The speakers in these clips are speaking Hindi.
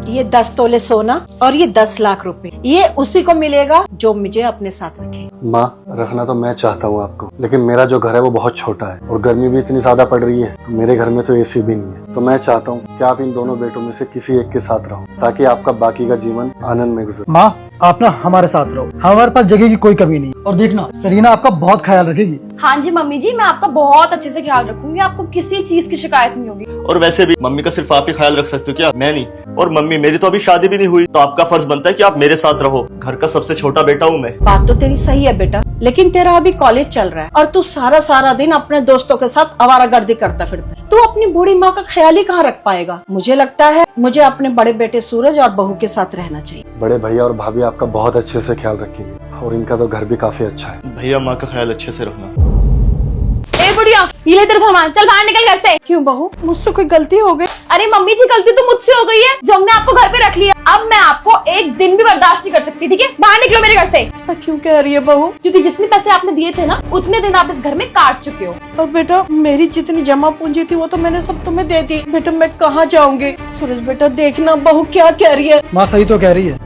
ये 10 तोले सोना और ये 10 लाख रुपए, ये उसी को मिलेगा जो मुझे अपने साथ रखे। माँ, रखना तो मैं चाहता हूँ आपको, लेकिन मेरा जो घर है वो बहुत छोटा है और गर्मी भी इतनी ज्यादा पड़ रही है, तो मेरे घर में तो एसी भी नहीं है। तो मैं चाहता हूँ कि आप इन दोनों बेटों में से किसी एक के साथ रहो, ताकि आपका बाकी का जीवन आनंद में गुजरे। माँ, आप ना हमारे साथ रहो, हमारे पास जगह की कोई कमी नहीं। और देखना, सरीना आपका बहुत ख्याल रखेगी। हाँ जी मम्मी जी, मैं आपका बहुत अच्छे से ख्याल रखूंगी, आपको किसी चीज की शिकायत नहीं होगी। और वैसे भी मम्मी का सिर्फ आप ही ख्याल रख सकते हो क्या, मैं नहीं? और मम्मी, मेरी तो अभी शादी भी नहीं हुई, तो आपका फर्ज बनता है कि आप मेरे साथ रहो। घर का सबसे छोटा बेटा हूँ मैं। बात तो तेरी सही है बेटा, लेकिन तेरा अभी कॉलेज चल रहा है और तू सारा सारा दिन अपने दोस्तों के साथ आवारागर्दी करता फिरता है। तू अपनी बूढ़ी माँ का ख्याल ही कहाँ रख पाएगा? मुझे लगता है मुझे अपने बड़े बेटे सूरज और बहू के साथ रहना चाहिए। बड़े भैया और भाभी आपका बहुत अच्छे से ख्याल रखेंगे और इनका तो घर भी काफी अच्छा है। भैया, माँ का ख्याल अच्छे से रखना। ए बुढ़िया, ये ले तेरा सामान, चल बाहर निकल घर से। क्यों बहू, मुझसे कोई गलती हो गई? अरे मम्मी जी, गलती तो मुझसे हो गई है जो हमने आपको घर पे रख लिया। अब मैं आपको एक दिन भी बर्दाश्त नहीं कर सकती, ठीक है? बाहर निकलो मेरे घर से। ऐसा क्यों कह रही है बहू? क्योंकि जितने पैसे आपने दिए थे ना, उतने दिन आप इस घर में काट चुके हो। और बेटा, मेरी जितनी जमा पूंजी थी वो तो मैंने सब तुम्हें दे दी। बेटा, मैं कहाँ जाऊंगी? सूरज बेटा, देखना बहू क्या कह रही है। माँ सही तो कह रही है।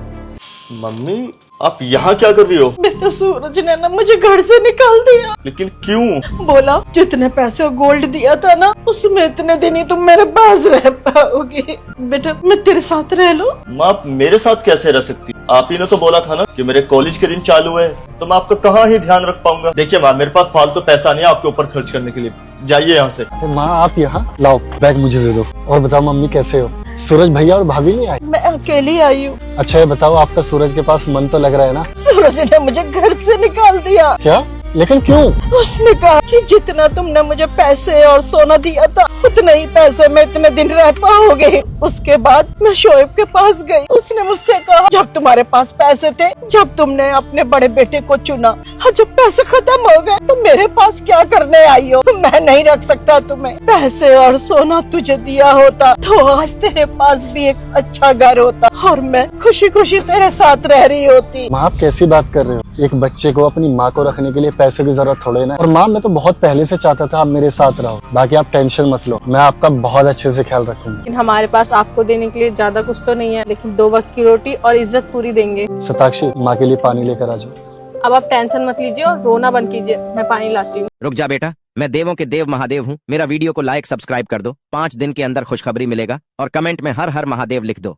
मम्मी, आप यहाँ क्या कर रही हो? बेटा, सूरज ने ना मुझे घर से निकाल दिया। लेकिन क्यों? बोला जितने पैसे गोल्ड दिया था ना, उसमें इतने दिन ही तुम मेरे पास रह पाओगी। बेटा, मैं तेरे साथ रह लूं? माँ, आप मेरे साथ कैसे रह सकती? आप ही ने तो बोला था ना कि मेरे कॉलेज के दिन चालू है, तो मैं आपका कहाँ ही ध्यान रख पाऊंगा। देखिए माँ, मेरे पास फालतू पैसा नहीं है आपके ऊपर खर्च करने के लिए। जाइए यहाँ से। माँ, आप यहाँ लाओ, बैग मुझे दे दो। और बताओ मम्मी, कैसे हो? सूरज भैया और भाभी नहीं आए? मैं अकेली आई हूँ। अच्छा, ये बताओ, आपका सूरज के पास मन तो लग रहा है ना? सूरज ने मुझे घर से निकाल दिया। क्या? लेकिन क्यों? उसने कहा कि जितना तुमने मुझे पैसे और सोना दिया था, उतने ही पैसे में इतने दिन रह पाओगे। उसके बाद मैं शोएब के पास गई। उसने मुझसे कहा, जब तुम्हारे पास पैसे थे, जब तुमने अपने बड़े बेटे को चुना, और जब पैसे खत्म हो गए तो मेरे पास क्या करने आई हो? मैं नहीं रख सकता तुम्हें। पैसे और सोना तुझे दिया होता तो आज तेरे पास भी एक अच्छा घर होता और मैं खुशी खुशी तेरे साथ रह रही होती। माँ, आप कैसी बात कर रहे हो? एक बच्चे को अपनी माँ को रखने के लिए पैसे की जरूरत थोड़े ना। और माँ, मैं तो बहुत पहले से चाहता था आप मेरे साथ रहो। बाकी आप टेंशन मत लो, मैं आपका बहुत अच्छे से ख्याल रखूंगा। लेकिन हमारे पास आपको देने के लिए ज्यादा कुछ तो नहीं है, लेकिन 2 वक्त की रोटी और इज्जत पूरी देंगे। सताक्षी, माँ के लिए पानी लेकर आ जाओ। अब आप टेंशन मत लीजिए और रोना बंद कीजिए, मैं पानी लाती हूँ। रुक जा बेटा, मैं देवों के देव महादेव हूँ। मेरा वीडियो को लाइक सब्सक्राइब कर दो। 5 दिन के अंदर खुशखबरी मिलेगा और कमेंट में हर हर महादेव लिख दो।